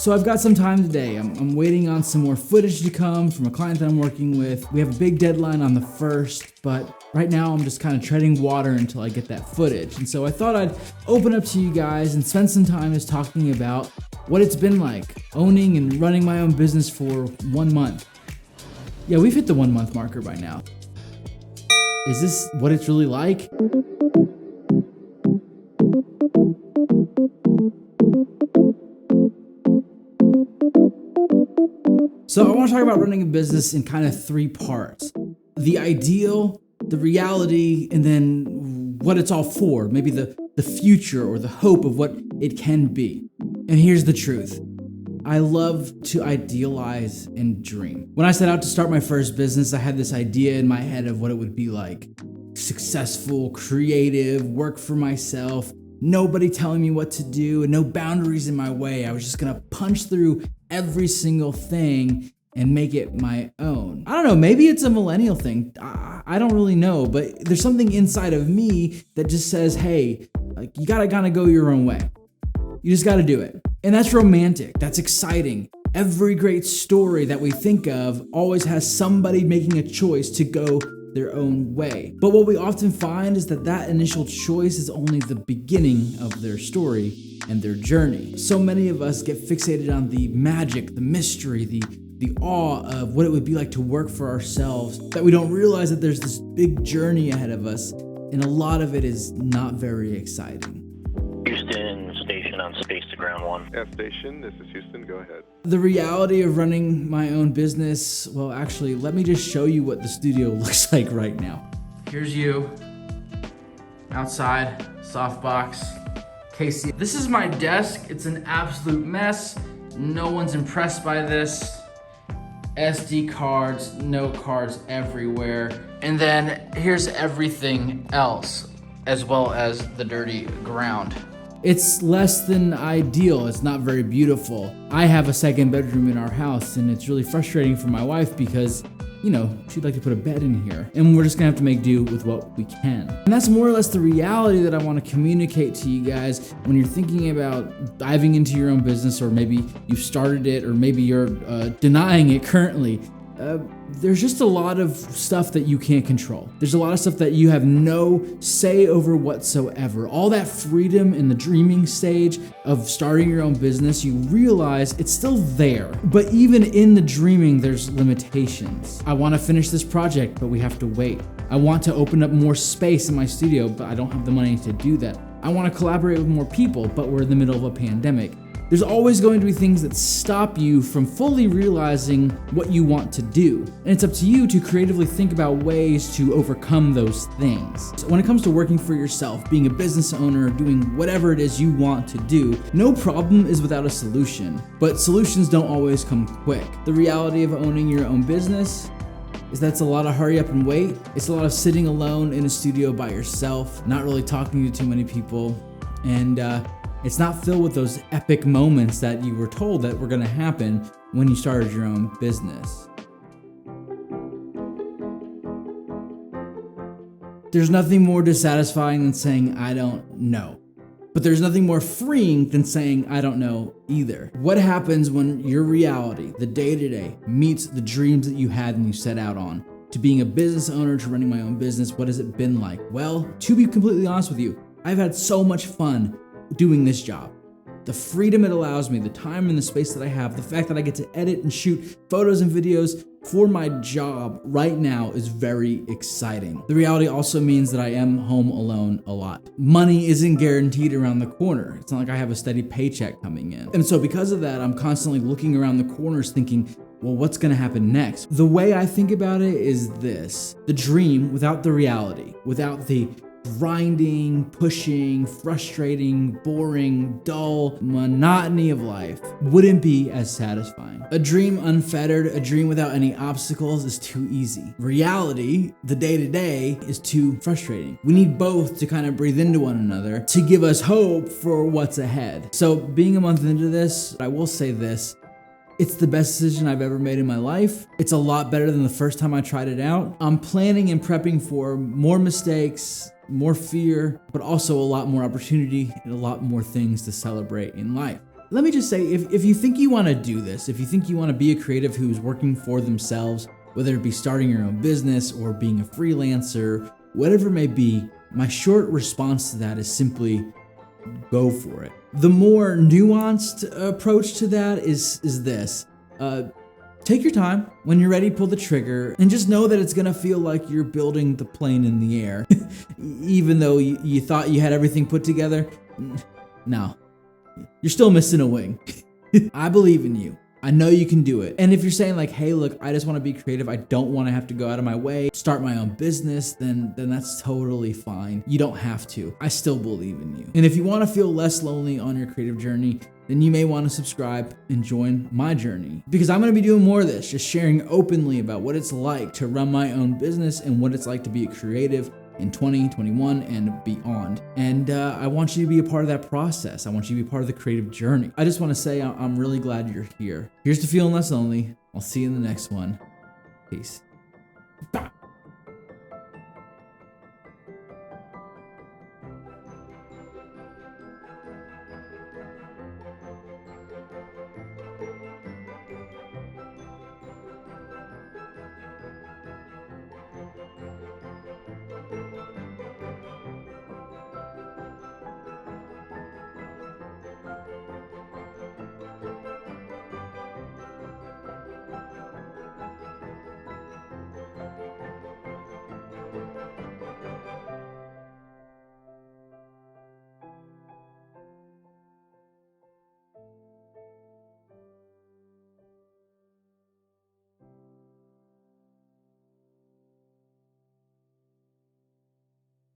So I've got some time today. I'm waiting on some more footage to come from a client that I'm working with. We have a big deadline on the 1st, but right now I'm just kind of treading water until I get that footage. And so I thought I'd open up to you guys and spend some time just talking about what it's been like owning and running my own business for 1 month. Yeah, we've hit the 1 month marker by now. Is this what it's really like? So I want to talk about running a business in kind of 3 parts. The ideal, the reality, and then what it's all for. Maybe the future or the hope of what it can be. And here's the truth. I love to idealize and dream. When I set out to start my first business, I had this idea in my head of what it would be like. Successful, creative, work for myself, nobody telling me what to do, and no boundaries in my way. I was just gonna punch through every single thing and make it my own. I don't know, maybe it's a millennial thing. I don't really know, but there's something inside of me that just says, hey, like you gotta kind of go your own way. You just gotta do it. And that's romantic, that's exciting. Every great story that we think of always has somebody making a choice to go their own way. But what we often find is that initial choice is only the beginning of their story and their journey. So many of us get fixated on the magic, the mystery, the awe of what it would be like to work for ourselves, that we don't realize that there's this big journey ahead of us, and a lot of it is not very exciting. Houston station on Space to Ground 1. F station, this is Houston, go ahead. The reality of running my own business, well, actually, let me just show you what the studio looks like right now. Here's you, outside, softbox, Casey. This is my desk. It's an absolute mess. No one's impressed by this. SD cards, note cards everywhere. And then here's everything else, as well as the dirty ground. It's less than ideal. It's not very beautiful. I have a second bedroom in our house, and it's really frustrating for my wife because, you know, she'd like to put a bed in here, and we're just gonna have to make do with what we can. And that's more or less the reality that I want to communicate to you guys when you're thinking about diving into your own business, or maybe you've started it, or maybe you're denying it currently. There's just a lot of stuff that you can't control. There's a lot of stuff that you have no say over whatsoever. All that freedom in the dreaming stage of starting your own business, you realize it's still there. But even in the dreaming, there's limitations. I want to finish this project, but we have to wait. I want to open up more space in my studio, but I don't have the money to do that. I want to collaborate with more people, but we're in the middle of a pandemic. There's always going to be things that stop you from fully realizing what you want to do. And it's up to you to creatively think about ways to overcome those things. So when it comes to working for yourself, being a business owner, doing whatever it is you want to do, no problem is without a solution. But solutions don't always come quick. The reality of owning your own business is that it's a lot of hurry up and wait. It's a lot of sitting alone in a studio by yourself, not really talking to too many people. And it's not filled with those epic moments that you were told that were gonna happen when you started your own business. There's nothing more dissatisfying than saying, I don't know. But there's nothing more freeing than saying, I don't know either. What happens when your reality, the day-to-day, meets the dreams that you had and you set out on? To being a business owner, to running my own business, what has it been like? Well, to be completely honest with you, I've had so much fun doing this job. The freedom it allows me, the time and the space that I have, the fact that I get to edit and shoot photos and videos for my job right now is very exciting. The reality also means that I am home alone a lot. Money isn't guaranteed around the corner. It's not like I have a steady paycheck coming in. And so because of that, I'm constantly looking around the corners thinking, well, what's gonna happen next? The way I think about it is this: the dream without the reality, without the grinding, pushing, frustrating, boring, dull monotony of life wouldn't be as satisfying. A dream unfettered, a dream without any obstacles is too easy. Reality, the day-to-day, is too frustrating. We need both to kind of breathe into one another to give us hope for what's ahead. So being a month into this, I will say this: it's the best decision I've ever made in my life. It's a lot better than the first time I tried it out. I'm planning and prepping for more mistakes, more fear, but also a lot more opportunity and a lot more things to celebrate in life. let me just say, if you think you want to do this, if you think you want to be a creative who's working for themselves, whether it be starting your own business or being a freelancer, whatever it may be, my short response to that is simply go for it. The more nuanced approach to that is this. Take your time. When you're ready, pull the trigger, and just know that it's gonna feel like you're building the plane in the air. Even though you thought you had everything put together, no, you're still missing a wing. I believe in you. I know you can do it. And if you're saying like, hey, look, I just want to be creative, I don't want to have to go out of my way, start my own business, then that's totally fine. You don't have to. I still believe in you. And if you want to feel less lonely on your creative journey, then you may want to subscribe and join my journey. Because I'm going to be doing more of this, just sharing openly about what it's like to run my own business and what it's like to be a creative in 2021 and beyond. And I want you to be a part of that process. I want you to be part of the creative journey. I just want to say I'm really glad you're here. Here's to feeling less lonely. I'll see you in the next one. Peace. Bye.